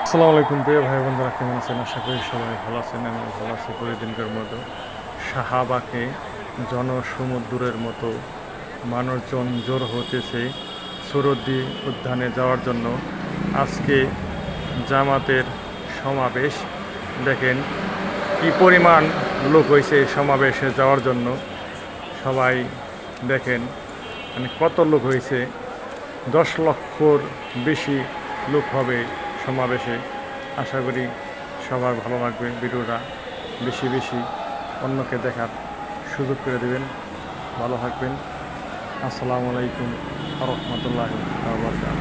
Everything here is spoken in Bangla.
আসসালামু আলাইকুম প্রিয় ভাই বন্ধুরা, কেমন আছেন? আশা করি সবাই ভালো আছেন। আমি ভালো আছি প্রতিদিনকার মতো। শাহবাগে জনসমুদ্রের মতো মানুষজন জড়ো হতেছে সুরুদ্দি উদ্যানে যাওয়ার জন্য। আজকে জামাতের সমাবেশ, দেখেন কি পরিমাণ লোক হয়েছে এই সমাবেশে যাওয়ার জন্য। সবাই দেখেন মানে কত লোক হয়েছে, 10 লক্ষর বেশি লোক হবে সমাবেশে। আশা করি সবার ভালো লাগবে। ভিডিওটা বেশি বেশি অন্যকে দেখার সুযোগ করে দেবেন। ভালো থাকবেন। আসসালামু আলাইকুম ওয়া রাহমাতুল্লাহি ওয়া বারাকাতুহু।